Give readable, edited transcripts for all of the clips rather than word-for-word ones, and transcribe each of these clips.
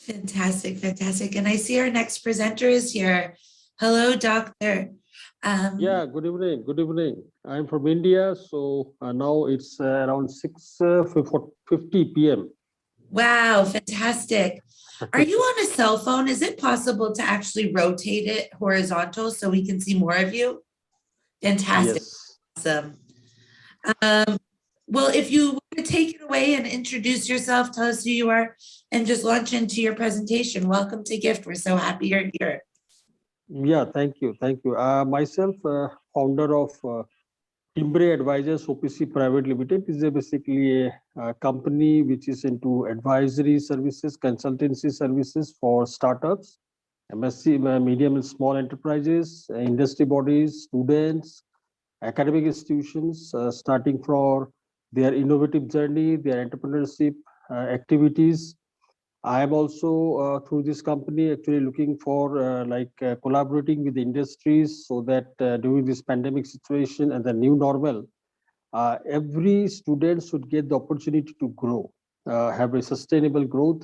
Fantastic, fantastic. And I see our next presenter is here. Hello, doctor. Um, Yeah, good evening. Good evening. I'm from India, so now it's around 6:50 p.m. wow, fantastic. Are you on a cell phone? Is it possible to actually rotate it horizontal so we can see more of you? Fantastic. Yes. Awesome. Um, well, if you want to take it away and introduce yourself, tell us who you are, and just launch into your presentation. Welcome to GIFT. We're so happy you're here. Yeah, thank you. Thank you. Myself, founder of Timbre Advisors OPC Private Limited, is basically a company which is into advisory services, consultancy services for startups, MSC, medium and small enterprises, industry bodies, students, academic institutions, starting from their innovative journey, their entrepreneurship activities. I am also through this company actually looking for collaborating with the industries so that during this pandemic situation and the new normal, every student should get the opportunity to grow, have a sustainable growth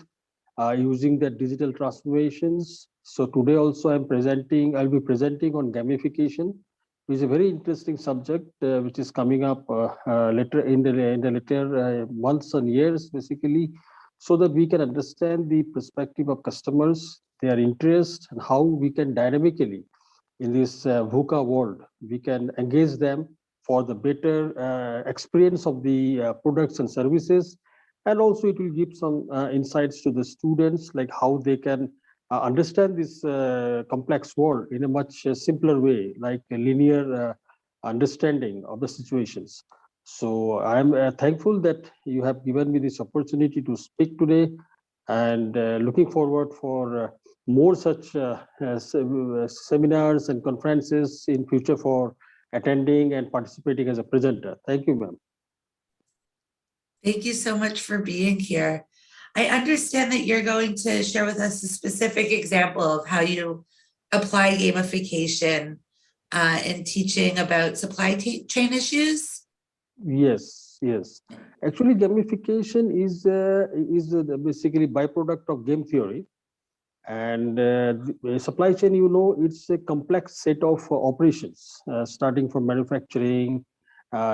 using the digital transformations. So today also I'll be presenting on gamification, which is a very interesting subject, which is coming up later in the later months and years, basically, so that we can understand the perspective of customers, their interest, and how we can dynamically in this VUCA world, we can engage them for the better experience of the products and services. And also it will give some insights to the students, like how they can understand this complex world in a much simpler way, like a linear understanding of the situations. So I'm thankful that you have given me this opportunity to speak today, and looking forward for more such seminars and conferences in future for attending and participating as a presenter. Thank you, ma'am. Thank you so much for being here. I understand that you're going to share with us a specific example of how you apply gamification in teaching about supply chain issues. Yes, yes. Actually, gamification is basically byproduct of game theory, and the supply chain. It's a complex set of operations, starting from manufacturing,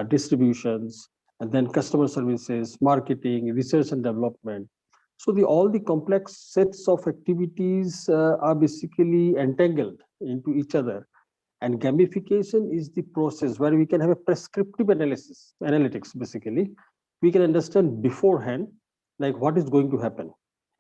distributions, and then customer services, marketing, research and development. So the all the complex sets of activities are basically entangled into each other, and gamification is the process where we can have a prescriptive analytics. Basically, we can understand beforehand like what is going to happen,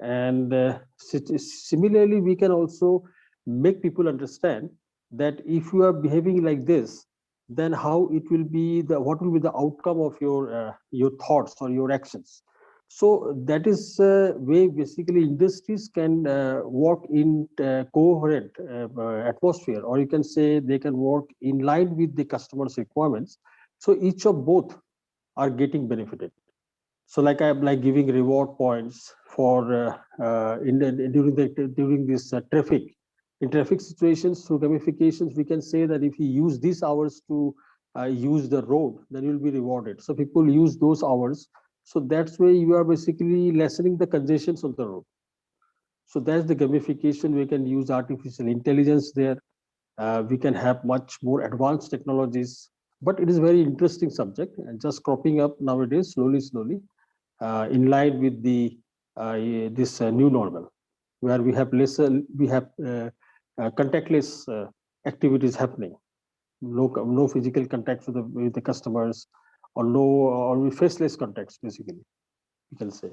and similarly we can also make people understand that if you are behaving like this, then how it will be the what will be the outcome of your thoughts or your actions. So that is way basically industries can work in coherent atmosphere, or you can say they can work in line with the customer's requirements. So each of both are getting benefited. So like I'm like giving reward points for during this traffic, in traffic situations. Through gamifications we can say that if you use these hours to use the road, then you'll be rewarded. So people use those hours, so that's why you are basically lessening the congestions on the road. So that's the gamification. We can use artificial intelligence there. We can have much more advanced technologies, but it is a very interesting subject and just cropping up nowadays slowly, in line with the this new normal, where we have contactless activities happening, no physical contact with the customers, or no or with faceless contacts, basically, you can say.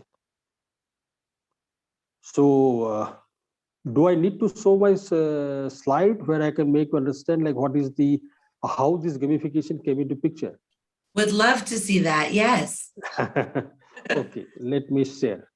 So do I need to show my slide where I can make you understand like what is the how this gamification came into picture? Would love to see that. Yes. Okay, let me share.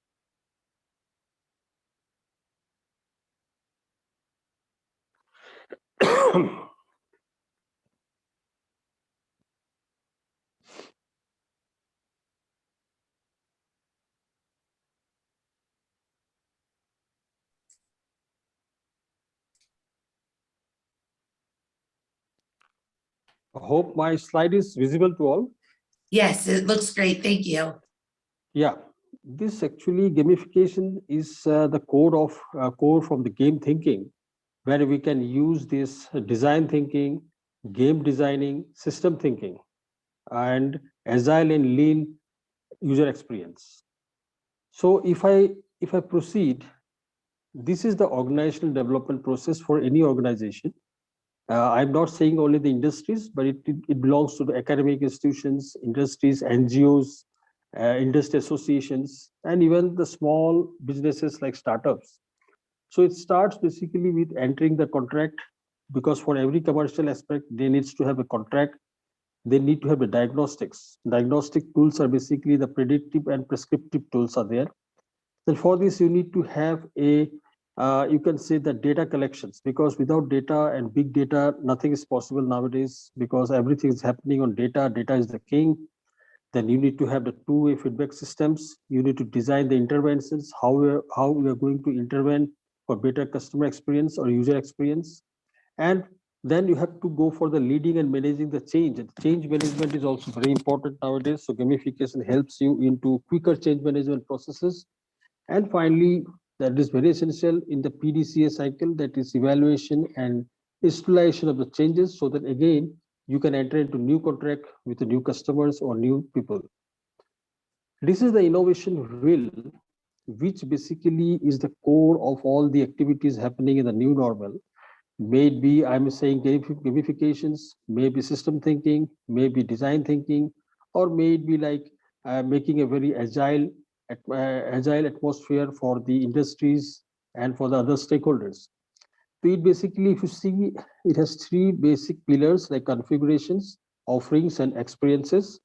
Hope my slide is visible to all. Yes, it looks great. Thank you. Yeah. this actually gamification is the core from the game thinking, where we can use this design thinking, game designing, system thinking, and agile and lean user experience. So if I proceed, this is the organizational development process for any organization. I'm not saying only the industries, but it belongs to the academic institutions, industries, NGOs, industry associations, and even the small businesses like startups. So it starts basically with entering the contract, because for every commercial aspect, they needs to have a contract. They need to have the diagnostics. Diagnostic tools are basically the predictive and prescriptive tools are there. Then for this, you need to have a you can say the data collections, because without data and big data, nothing is possible nowadays, because everything is happening on data. Data is the king. Then you need to have the two-way feedback systems. You need to design the interventions, how we are going to intervene for better customer experience or user experience. And then you have to go for the leading and managing the change. And change management is also very important nowadays. So gamification helps you into quicker change management processes. And finally, that is very essential in the PDCA cycle, that is evaluation and installation of the changes, so that again you can enter into new contract with the new customers or new people. This is the innovation wheel, which basically is the core of all the activities happening in the new normal. Maybe I'm saying gamifications, maybe system thinking, maybe design thinking, or maybe like making a very agile atmosphere for the industries and for the other stakeholders. So it basically, if you see, it has three basic pillars like configurations, offerings, and experiences.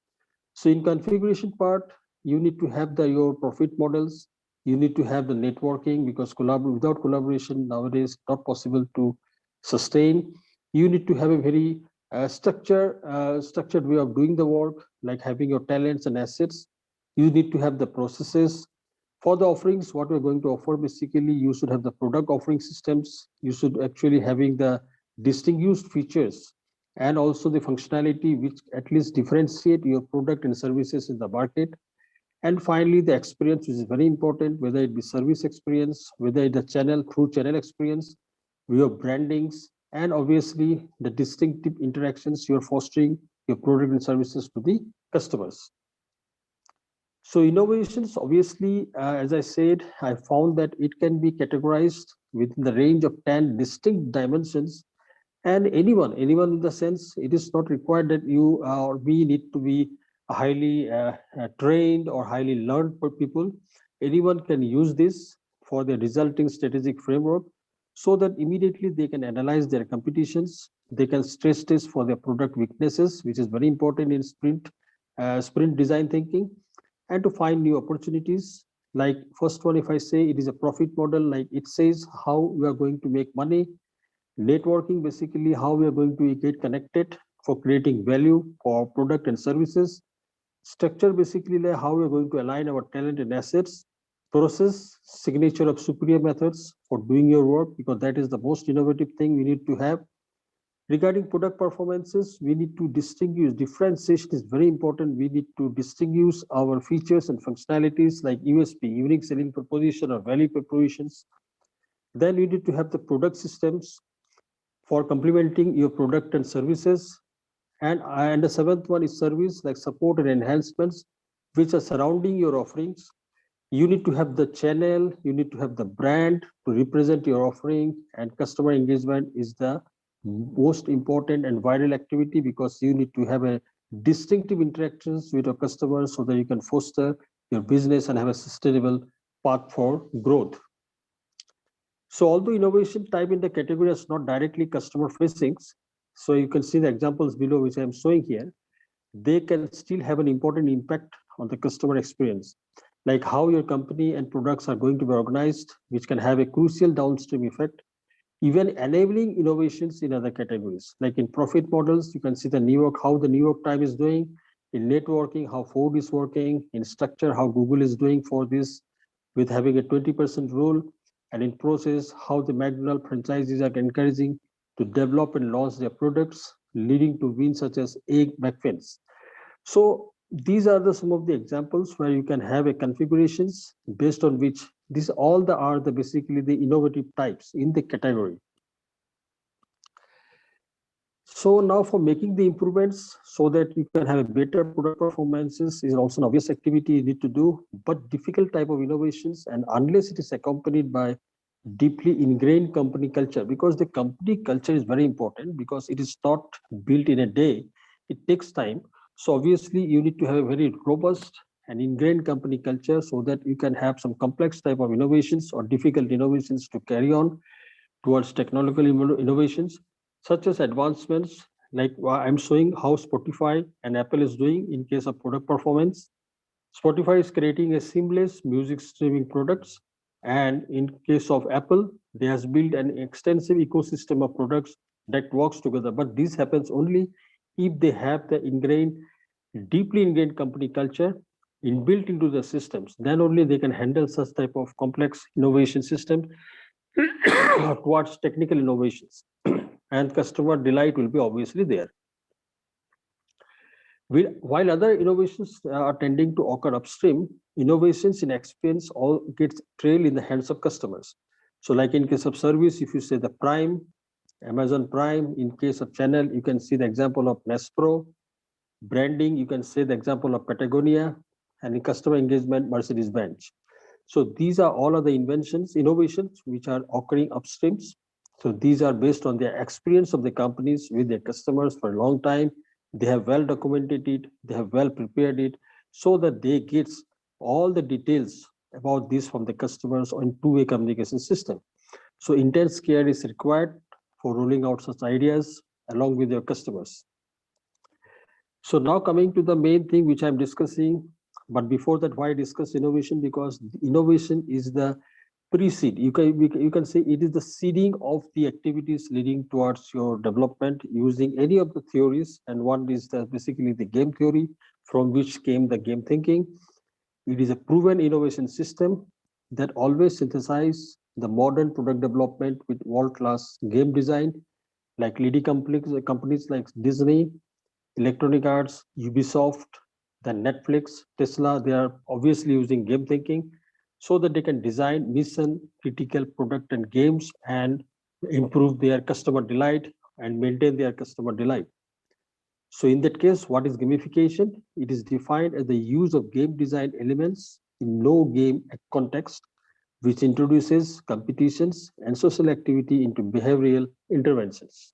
So in configuration part, you need to have your profit models. You need to have the networking, because without collaboration nowadays not possible to sustain. You need to have a very structured way of doing the work, like having your talents and assets. You need to have the processes. For the offerings, what we're going to offer, basically, you should have the product offering systems. You should actually having the distinguished features and also the functionality which at least differentiate your product and services in the market. And finally, the experience, which is very important, whether it be service experience, whether it's a channel experience, your brandings, and obviously the distinctive interactions you're fostering your product and services to the customers. So innovations, obviously, as I said, I found that it can be categorized within the range of 10 distinct dimensions. And anyone in the sense, it is not required that you or we need to be highly trained or highly learned for people. Anyone can use this for the resulting strategic framework, so that immediately they can analyze their competitions. They can stress test for their product weaknesses, which is very important in sprint design thinking, and to find new opportunities. Like first one, if I say it is a profit model, like it says how we are going to make money. Networking, basically how we are going to get connected for creating value for product and services. Structure, basically like how we are going to align our talent and assets. Process, signature of superior methods for doing your work, because that is the most innovative thing we need to have. Regarding product performances, we need to distinguish. Differentiation is very important. We need to distinguish our features and functionalities like USP, unique selling proposition, or value propositions. Then we need to have the product systems for complementing your product and services. And the seventh one is service, like support and enhancements, which are surrounding your offerings. You need to have the channel, you need to have the brand to represent your offering, and customer engagement is the most important and vital activity, because you need to have a distinctive interactions with your customers so that you can foster your business and have a sustainable path for growth. So although innovation type in the category is not directly customer facing, so you can see the examples below which I'm showing here, they can still have an important impact on the customer experience, like how your company and products are going to be organized, which can have a crucial downstream effect, even enabling innovations in other categories. Like in profit models, you can see how the New York Times is doing, in networking, how Ford is working, in structure, how Google is doing for this with having a 20% rule, and in process, how the McDonald's franchises are encouraging to develop and launch their products, leading to wins such as egg McFins. So these are the some of the examples where you can have a configurations based on which these all the are the basically the innovative types in the category. So now for making the improvements so that you can have a better product performances is also an obvious activity you need to do, but difficult type of innovations, and unless it is accompanied by deeply ingrained company culture, because the company culture is very important because it is not built in a day, it takes time. So obviously you need to have a very robust and ingrained company culture so that you can have some complex type of innovations or difficult innovations to carry on towards technological innovations, such as advancements like I'm showing how Spotify and Apple is doing in case of product performance. Spotify is creating a seamless music streaming products, and in case of Apple, they has built an extensive ecosystem of products that works together. But this happens only if they have the ingrained, deeply ingrained company culture inbuilt into the systems. Then only they can handle such type of complex innovation systems towards technical innovations, and customer delight will be obviously there. While other innovations are tending to occur upstream, innovations in experience all gets trail in the hands of customers. So like in case of service, if you say the Prime, Amazon Prime, in case of channel, you can see the example of Nespro. Branding, you can say the example of Patagonia, and in customer engagement, Mercedes-Benz. So these are all of the innovations which are occurring upstreams. So these are based on their experience of the companies with their customers for a long time. They have well documented it, they have well prepared it, so that they get all the details about this from the customers on two-way communication system. So intense care is required for rolling out such ideas along with your customers. So now coming to the main thing which I'm discussing, but before that, why discuss innovation? Because innovation is the pre-seed. You can say it is the seeding of the activities leading towards your development using any of the theories. And one is basically the game theory, from which came the game thinking. It is a proven innovation system that always synthesizes the modern product development with world-class game design, like leading companies like Disney, Electronic Arts, Ubisoft, then Netflix, Tesla. They are obviously using game thinking so that they can design mission critical product and games and improve their customer delight and maintain their customer delight. So in that case, what is gamification? It is defined as the use of game design elements in no game context, which introduces competitions and social activity into behavioral interventions.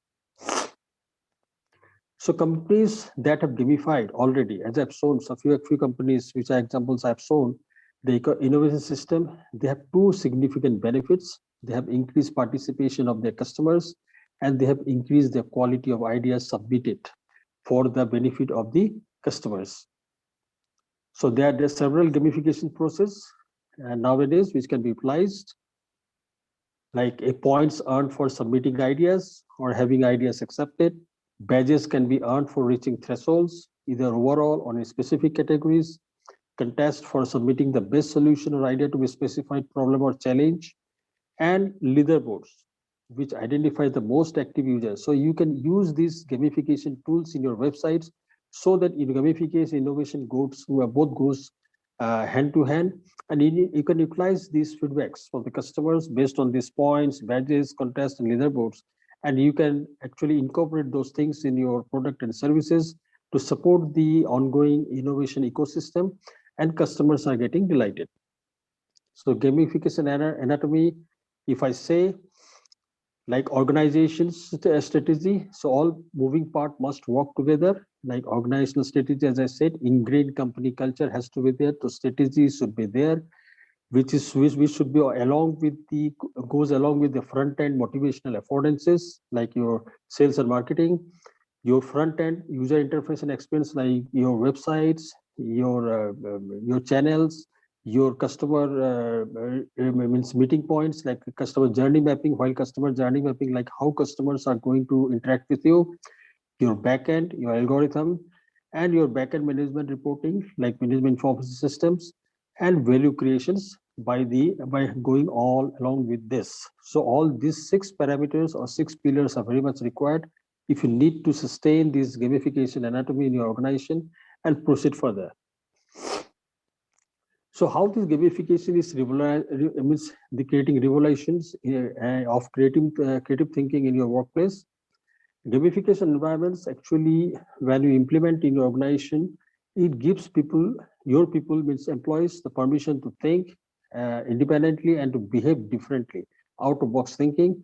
So companies that have gamified already, as I've shown, so few companies which are examples I've shown, the innovation system, they have two significant benefits. They have increased participation of their customers, and they have increased the quality of ideas submitted for the benefit of the customers. So there are several gamification process nowadays which can be utilized, like a points earned for submitting ideas or having ideas accepted. Badges can be earned for reaching thresholds, either overall or in specific categories. Contest for submitting the best solution or idea to a specified problem or challenge. And leaderboards, which identify the most active users. So you can use these gamification tools in your websites so that in gamification innovation both goes hand to hand, and you can utilize these feedbacks from the customers based on these points, badges, contests, and leaderboards, and you can actually incorporate those things in your product and services to support the ongoing innovation ecosystem, and customers are getting delighted. So gamification anatomy, if I say, like organizations strategy, so all moving part must work together. Like organizational strategy, as I said, ingrained company culture has to be there, so strategy should be there, which should be along with the goes along with the front end motivational affordances, like your sales and marketing, your front end user interface and experience, like your websites, your channels, your customer means meeting points, like customer journey mapping. While customer journey mapping, like how customers are going to interact with you, your backend, your algorithm, and your backend management reporting, like management information systems, and value creations by going all along with this. So all these 6 parameters or 6 pillars are very much required if you need to sustain this gamification anatomy in your organization, and proceed further. So how this gamification is means the creating revolutions of creative thinking in your workplace. Gamification environments actually, when you implement in your organization, it gives people, your people means employees, the permission to think independently and to behave differently, out of box thinking.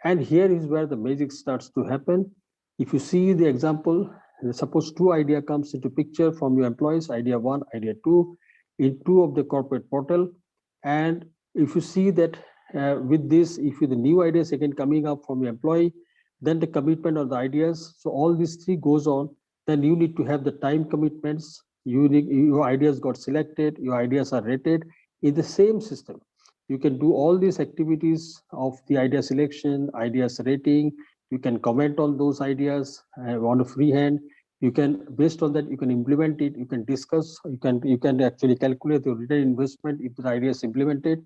And here is where the magic starts to happen. If you see the example, suppose two idea comes into picture from your employees, idea one, idea two, in two of the corporate portal. And if you see that with this, if you the new ideas again coming up from your employee, then the commitment of the ideas. So all these three goes on. Then you need to have the time commitments. Your ideas got selected. Your ideas are rated in the same system. You can do all these activities of the idea selection, ideas rating. You can comment on those ideas on a free hand. You can, based on that, you can implement it. You can discuss. You can actually calculate the return investment if the idea is implemented.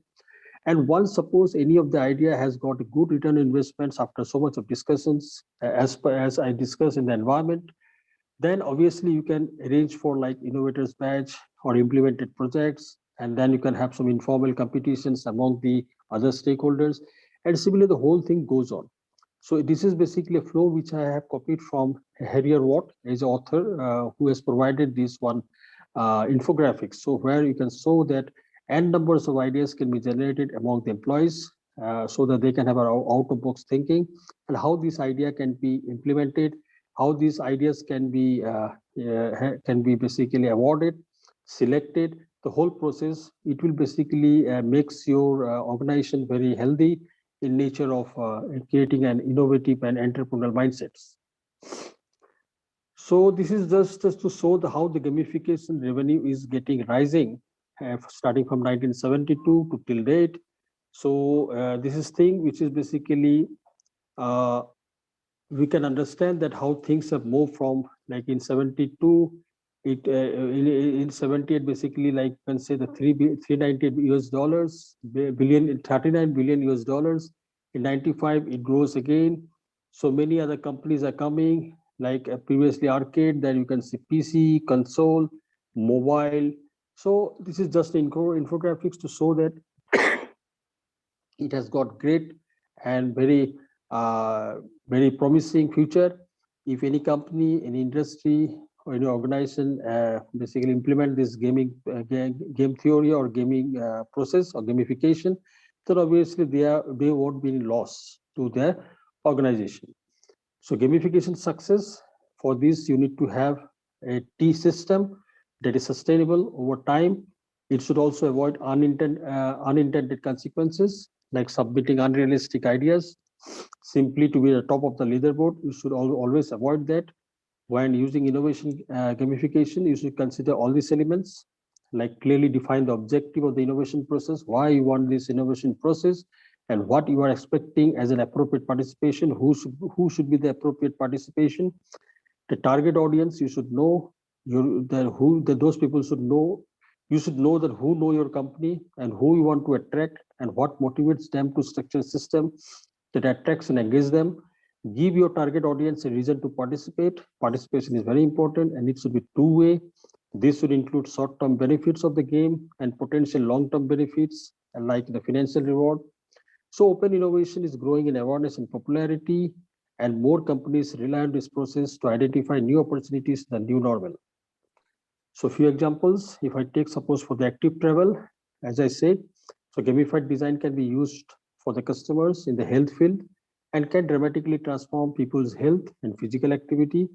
And once suppose any of the idea has got a good return investments after so much of discussions, as I discussed in the environment, then obviously you can arrange for like innovators badge or implemented projects, and then you can have some informal competitions among the other stakeholders, and similarly the whole thing goes on. So this is basically a flow which I have copied from Harrier Watt, as an author who has provided this one infographics. So where you can show that n numbers of ideas can be generated among the employees so that they can have an out of box thinking, and how this idea can be implemented, how these ideas can be basically awarded, selected. The whole process, it will basically makes your organization very healthy in nature of creating an innovative and entrepreneurial mindsets. So this is just to show how the gamification revenue is getting rising starting from 1972 to till date. So this is thing which is basically uh, we can understand that how things have moved from like in 72 in 78 basically, like you can say the 398 US dollars billion in 39 billion US dollars. In 95 it grows again. So many other companies are coming, like previously arcade, then you can see PC, console, mobile. So this is just infographics to show that it has got great and very promising future. If any company, any industry, or any organization basically implement this game theory or gaming process or gamification, then obviously they won't be lost to their organization. So gamification success, for this you need to have a T system that is sustainable over time. It should also avoid unintended consequences, like submitting unrealistic ideas simply to be the top of the leaderboard. You should always avoid that. When using innovation gamification, you should consider all these elements, like clearly define the objective of the innovation process, why you want this innovation process, and what you are expecting as an appropriate participation, who should be the appropriate participation, the target audience. You should know those people should know. You should know that who know your company and who you want to attract, and what motivates them to structure a system that attracts and engages them. Give your target audience a reason to participate. Participation is very important, and it should be two-way. This should include short-term benefits of the game and potential long-term benefits, like the financial reward. So open innovation is growing in awareness and popularity, and more companies rely on this process to identify new opportunities, the new normal. So few examples, if I take suppose for the active travel, as I said, so gamified design can be used for the customers in the health field and can dramatically transform people's health and physical activity.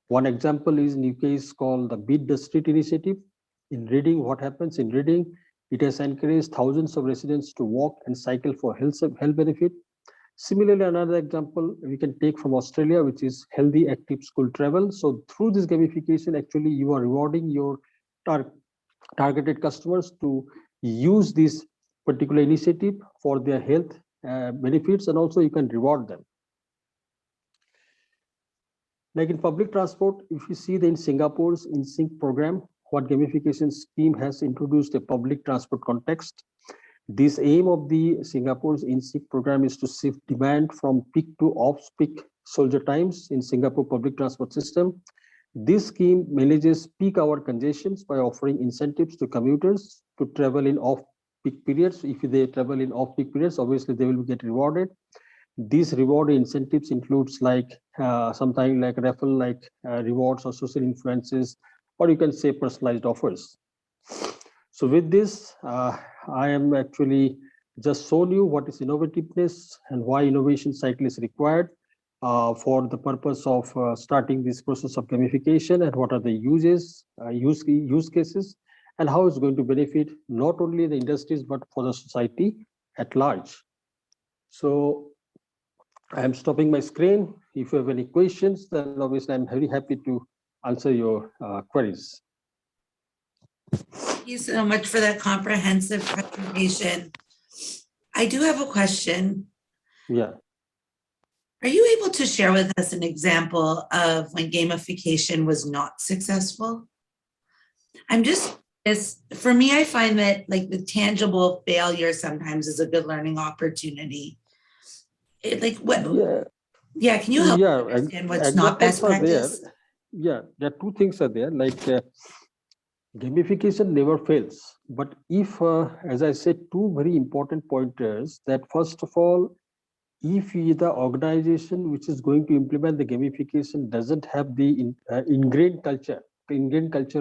One example is in UK is called the Beat the Street initiative. In Reading, what happens in Reading, it has encouraged thousands of residents to walk and cycle for health benefit. Similarly, another example we can take from Australia, which is healthy active school travel. So through this gamification, actually you are rewarding your targeted customers to use this particular initiative for their health benefits, and also you can reward them. Like in public transport, if you see in Singapore's InSync program, what gamification scheme has introduced a public transport context. This aim of the Singapore's InSync program is to shift demand from peak to off-peak soldier times in Singapore public transport system. This scheme manages peak hour congestions by offering incentives to commuters to travel in off-peak periods. If they travel in off-peak periods, obviously they will get rewarded. These reward incentives includes like something like raffle like rewards or social influences, or you can say personalized offers. So with this, I am actually just shown you what is innovativeness and why innovation cycle is required for the purpose of starting this process of gamification, and what are the use cases, and how it's going to benefit not only the industries but for the society at large. So I am stopping my screen. If you have any questions, then obviously I'm very happy to answer your queries. Thank you so much for that comprehensive presentation. I do have a question. Yeah. Are you able to share with us an example of when gamification was not successful? I'm just, for me, I find that like the tangible failure sometimes is a good learning opportunity. Like what? Yeah, can you help me yeah. understand what's not Examples best are there. practice? Yeah, there are two things are there. Like gamification never fails. But if, as I said, two very important pointers, that first of all, if the organization which is going to implement the gamification doesn't have the ingrained culture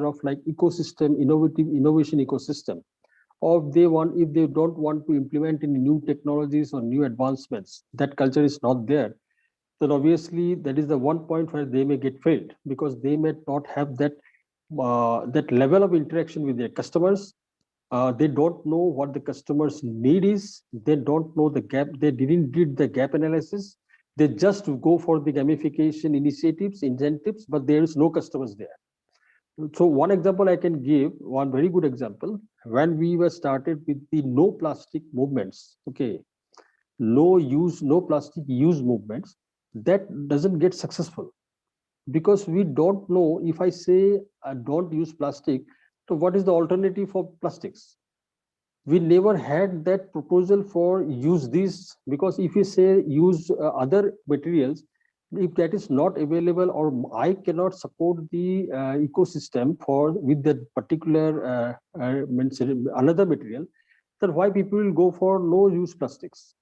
of like ecosystem, innovation ecosystem, or if they don't want to implement any new technologies or new advancements, that culture is not there, then obviously that is the one point where they may get failed, because they may not have that level of interaction with their customers. They don't know what the customer's need is. They don't know the gap. They didn't did the gap analysis. They just go for the gamification initiatives, incentives, but there is no customers there. So one example I can give, one very good example, when we were started with the no plastic movements, okay, no plastic use movements, that doesn't get successful, because we don't know. If I say I don't use plastic, so what is the alternative for plastics? We never had that proposal for use this, because if you say use other materials, if that is not available, or I cannot support the ecosystem for with that particular another material, then why people will go for no use plastics?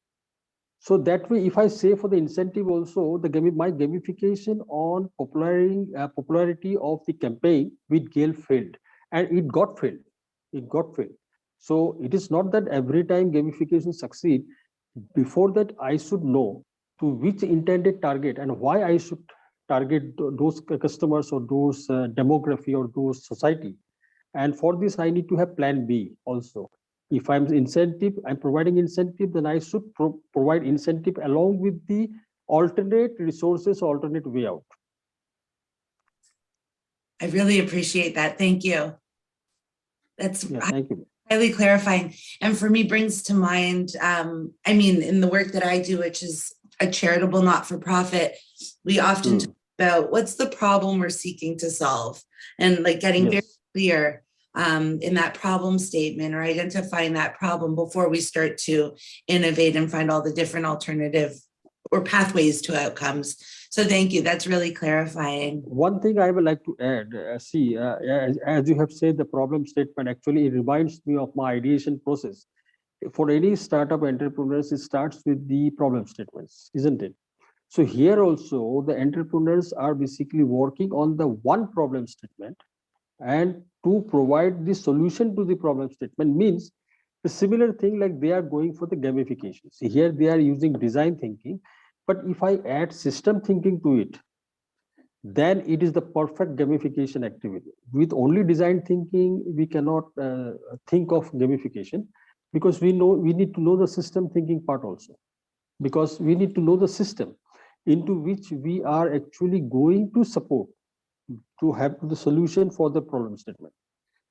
So that way, if I say for the incentive also, my gamification on popularity of the campaign with Gale failed, and it got failed. It got failed. So it is not that every time gamification succeed. Before that, I should know to which intended target and why I should target those customers or those demography or those society. And for this, I need to have plan B also. If I'm providing incentive, then I should provide incentive along with the alternate resources, alternate way out. I really appreciate that. Thank you. That's Thank you. highly clarifying. And for me, brings to mind, I mean, in the work that I do, which is a charitable not-for-profit, we often talk about what's the problem we're seeking to solve, and like getting very clear in that problem statement, or identifying that problem before we start to innovate and find all the different alternative or pathways to outcomes. So thank you. That's really clarifying. One thing I would like to add, as you have said, the problem statement, actually it reminds me of my ideation process. For any startup entrepreneurs, it starts with the problem statements, isn't it? So here also, the entrepreneurs are basically working on the one problem statement, and to provide the solution to the problem statement means the similar thing, like they are going for the gamification. See, here they are using design thinking, but if I add system thinking to it, then it is the perfect gamification activity. With only design thinking, we cannot think of gamification, because we need to know the system thinking part also, because we need to know the system into which we are actually going to support to have the solution for the problem statement.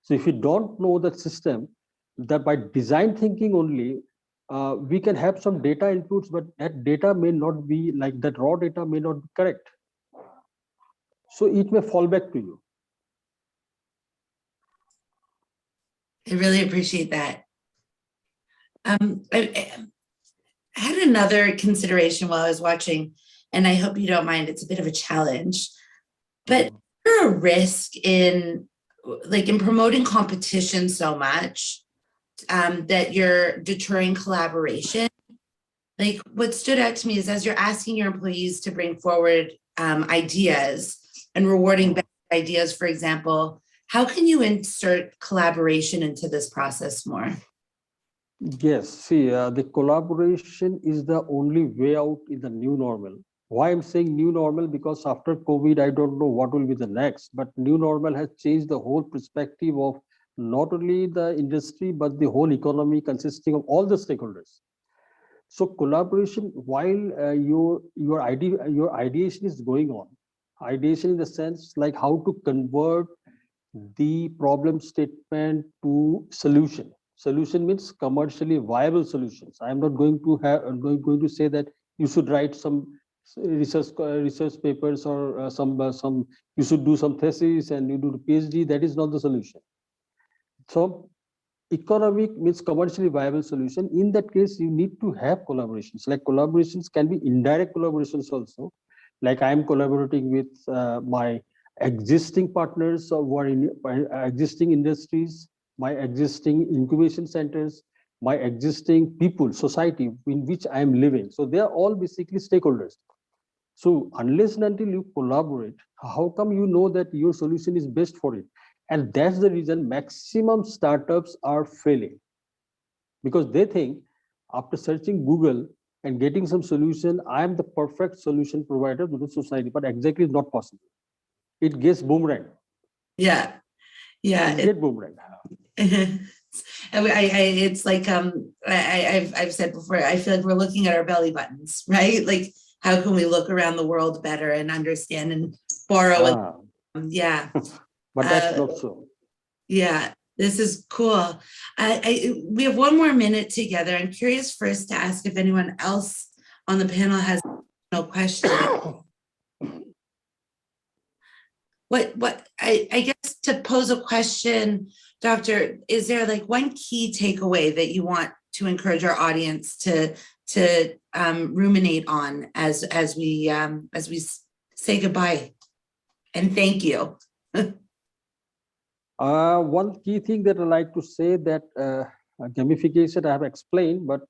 So if you don't know that system, that by design thinking only, we can have some data inputs, but that data may not be like that, raw data may not be correct. So it may fall back to you. I really appreciate that. I had another consideration while I was watching, and I hope you don't mind, it's a bit of a challenge. But there a risk in promoting competition so much that you're deterring collaboration? Like what stood out to me is as you're asking your employees to bring forward ideas and rewarding best ideas, for example, how can you insert collaboration into this process more? Yes, see, the collaboration is the only way out in the new normal. Why I'm saying new normal? Because after COVID, I don't know what will be the next, but new normal has changed the whole perspective of not only the industry, but the whole economy consisting of all the stakeholders. So collaboration, while your ideation is going on, ideation in the sense like how to convert the problem statement to solution. Solution means commercially viable solutions. I am not going to have going to say that you should write some research papers or some you should do some thesis and you do the PhD. That is not the solution. So economic means commercially viable solution. In that case, you need to have collaborations. Like collaborations can be indirect collaborations also. Like I am collaborating with my existing partners who are in existing industries, my existing incubation centers, my existing people, society in which I am living. So they are all basically stakeholders. So unless and until you collaborate, how come you know that your solution is best for it? And that's the reason maximum startups are failing, because they think after searching Google and getting some solution, I am the perfect solution provider to the society, but exactly is not possible. It gets boomerang. Yeah, yeah. It gets boomerang. It's like I've said before, I feel like we're looking at our belly buttons, right? Like how can we look around the world better and understand and borrow? Yeah. But that's not so. Yeah, this is cool. We have one more minute together. I'm curious first to ask if anyone else on the panel has no question. I guess to pose a question, Doctor, is there like one key takeaway that you want to encourage our audience to ruminate on as we say goodbye and thank you? One key thing that I like to say that gamification I have explained, but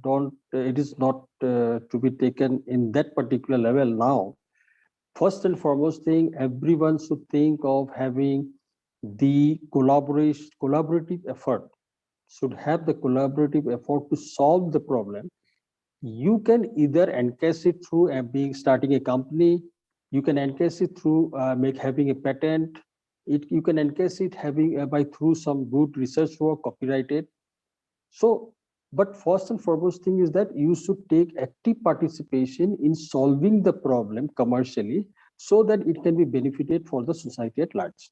don't. It is not to be taken in that particular level now. First and foremost thing, everyone should think of having the collaborative effort. Should have the collaborative effort to solve the problem. You can either encash it through starting a company. You can encash it through having a patent. You can encash it having by through some good research work, copyrighted. So, but first and foremost thing is that you should take active participation in solving the problem commercially so that it can be benefited for the society at large.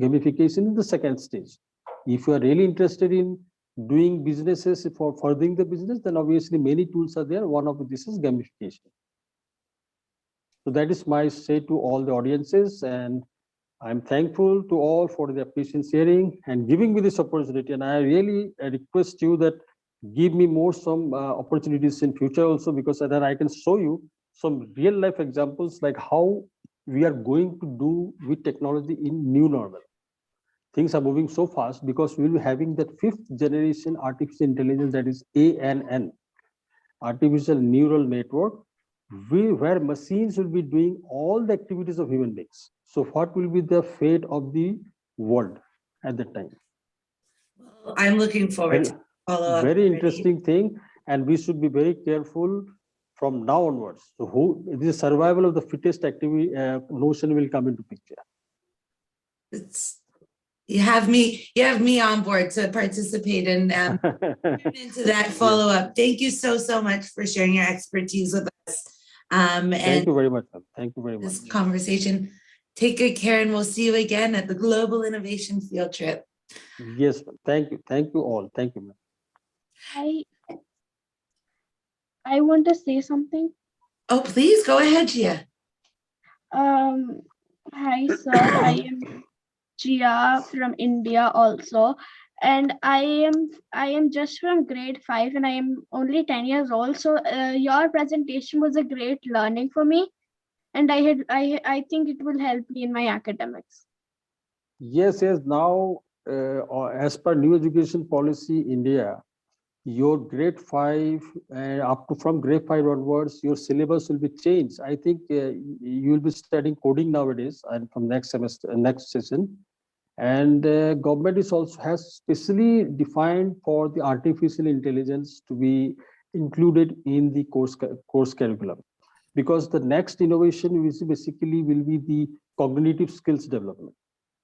Gamification is the second stage. If you are really interested in doing businesses for furthering the business, then obviously many tools are there. One of this is gamification. So that is my say to all the audiences, and I'm thankful to all for their patience hearing and giving me this opportunity. And I really request you that give me more some opportunities in future also, because then I can show you some real life examples like how we are going to do with technology in new normal. Things are moving so fast because we will be having that fifth generation artificial intelligence, that is ANN, artificial neural network, where machines will be doing all the activities of human beings. So what will be the fate of the world at that time? Well, I'm looking forward to follow up. Very interesting thing, and we should be very careful from now onwards. So the survival of the fittest activity notion will come into picture. You have me on board to participate and into that follow up. Thank you so much for sharing your expertise with us. Thank you very much. Thank you very much. This conversation. Take good care, and we'll see you again at the Global Innovation Field Trip. Yes, thank you. Thank you all. Thank you, ma'am. I want to say something. Oh, please go ahead, Gia. Hi, sir. I am Gia from India also, and I am just from grade 5, and I am only 10 years old. So your presentation was a great learning for me. and I think it will help me in my academics. Yes, yes. Now, as per new education policy, India, your grade 5 and up to from grade 5 onwards, your syllabus will be changed. I think you will be studying coding nowadays and from next semester, next session. And government is also has specially defined for the artificial intelligence to be included in the course curriculum, because the next innovation is basically will be the cognitive skills development.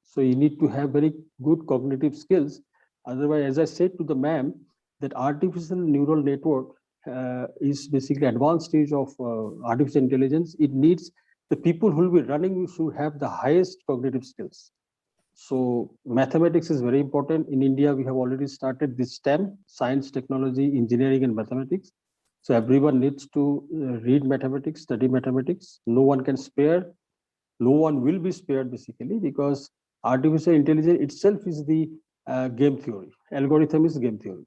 So you need to have very good cognitive skills. Otherwise, as I said to the ma'am, that artificial neural network is basically advanced stage of artificial intelligence. It needs the people who will be running should have the highest cognitive skills. So mathematics is very important. In India, we have already started this STEM, science, technology, engineering, and mathematics. So everyone needs to read mathematics, study mathematics. No one can spare, no one will be spared basically, because artificial intelligence itself is the game theory. Algorithm is game theory.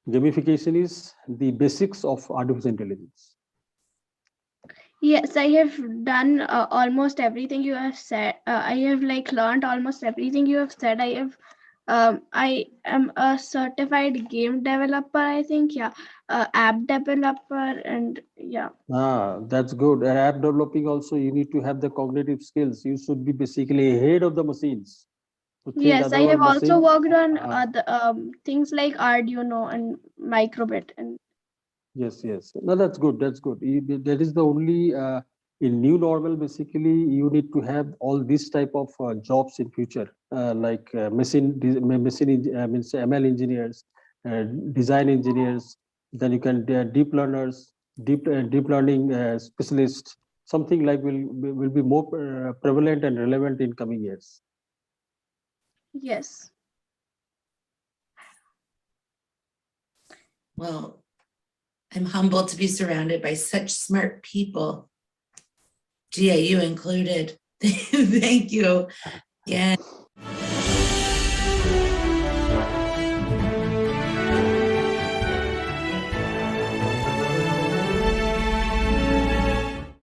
Gamification is the basics of artificial intelligence. Yes, I have done almost everything you have said. I have like learned almost everything you have said. I am a certified game developer, I think. Yeah, app developer, and yeah. That's good. And app developing also, you need to have the cognitive skills. You should be basically ahead of the machines to think. Yes, I Otherwise, have also machine. worked on the things like Arduino and Microbit, and Yes, yes. No, that's good. That's good. That is the only in new normal. Basically, you need to have all these type of jobs in future, like means ML engineers, design engineers. Then you can deep learners, deep learning specialists. Something like will be more prevalent and relevant in coming years. yes. Well, I'm humbled to be surrounded by such smart people, Gia, you included. Thank you. Yeah.